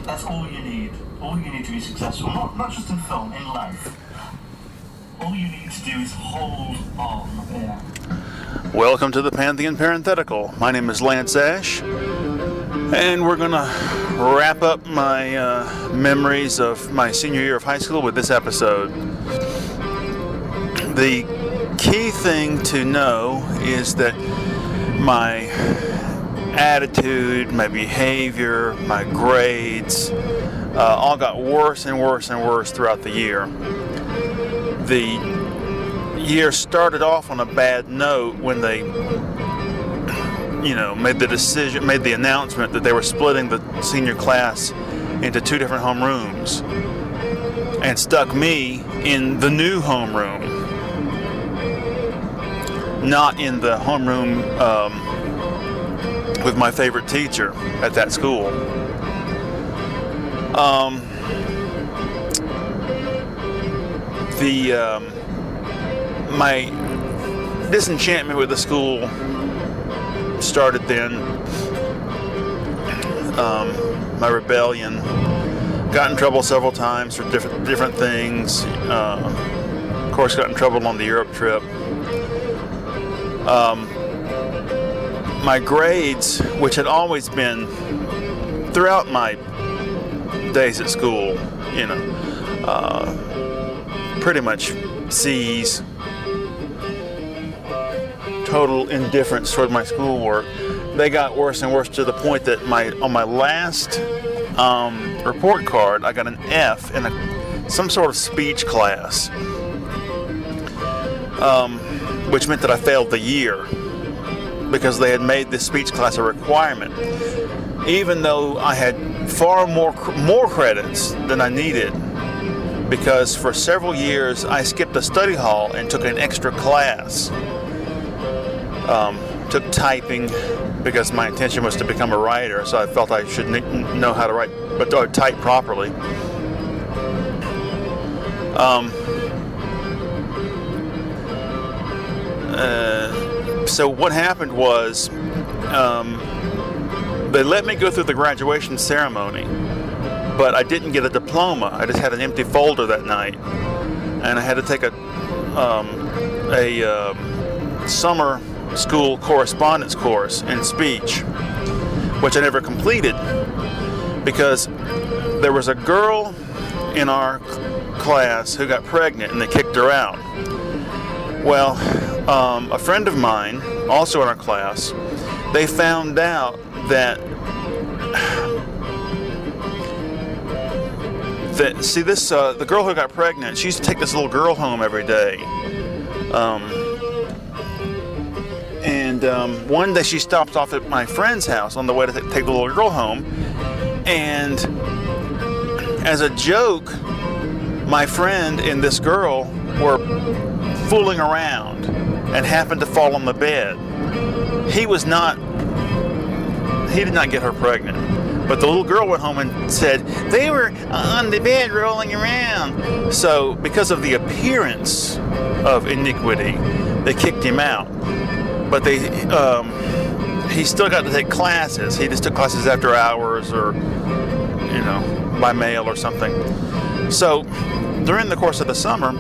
That's all you need. All you need to be successful. Not just in film, in life. All you need to do is hold on. Yeah. Welcome to the Pantheon Parenthetical. My name is Lance Ash, and we're going to wrap up my memories of my senior year of high school with this episode. The key thing to know is that my attitude, my behavior, my grades all got worse and worse and worse throughout the year. The year started off on a bad note when they made the announcement that they were splitting the senior class into two different homerooms and stuck me in the new homeroom, not in the homeroom with my favorite teacher at that school. My disenchantment with the school started then. My rebellion. Got in trouble several times for different things. Of course, got in trouble on the Europe trip. My grades, which had always been throughout my days at school, pretty much C's, total indifference toward my schoolwork. They got worse and worse to the point that on my last report card, I got an F in some sort of speech class, which meant that I failed the year because they had made this speech class a requirement, even though I had far more credits than I needed, because for several years I skipped a study hall and took an extra class. Took typing because my intention was to become a writer, so I felt I should know how to write, but type properly. So what happened was they let me go through the graduation ceremony, but I didn't get a diploma. I just had an empty folder that night, and I had to take a summer school correspondence course in speech, which I never completed because there was a girl in our class who got pregnant and they kicked her out. Well, a friend of mine, also in our class, they found out that the girl who got pregnant, she used to take this little girl home every day. And one day she stopped off at my friend's house on the way to take the little girl home. And as a joke, my friend and this girl were fooling around and happened to fall on the bed. He did not get her pregnant. But the little girl went home and said, they were on the bed rolling around. So because of the appearance of iniquity, they kicked him out. But he still got to take classes. He just took classes after hours or, by mail or something. So during the course of the summer,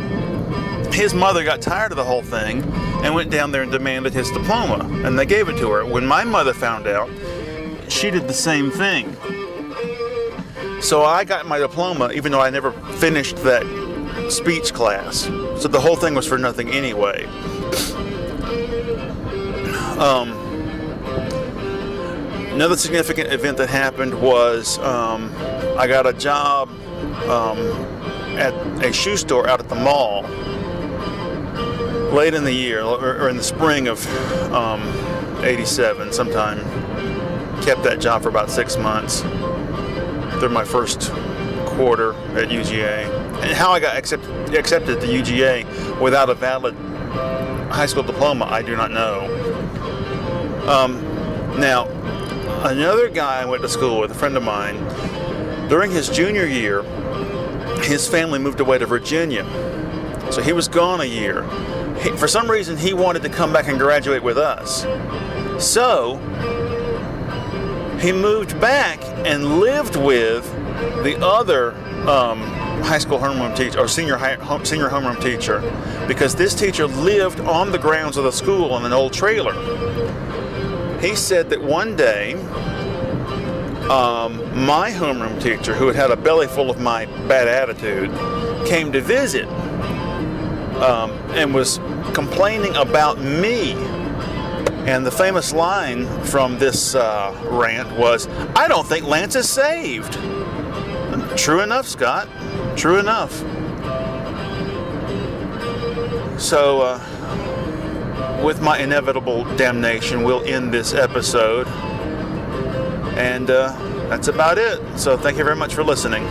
his mother got tired of the whole thing and went down there and demanded his diploma. And they gave it to her. When my mother found out, she did the same thing. So I got my diploma even though I never finished that speech class. So the whole thing was for nothing anyway. Another significant event that happened was I got a job at a shoe store out at the mall late in the year, or in the spring of 87 sometime. Kept that job for about 6 months through my first quarter at UGA. And how I got accepted to UGA without a valid high school diploma, I do not know. Now, another guy I went to school with, a friend of mine, during his junior year, his family moved away to Virginia. So he was gone a year. For some reason, he wanted to come back and graduate with us. So he moved back and lived with the other high school homeroom teacher, or senior homeroom teacher, because this teacher lived on the grounds of the school in an old trailer. He said that one day, my homeroom teacher, who had a belly full of my bad attitude, came to visit and was complaining about me. And the famous line from this rant was, "I don't think Lance is saved." True enough, Scott. True enough. So, with my inevitable damnation, we'll end this episode. And that's about it. So thank you very much for listening.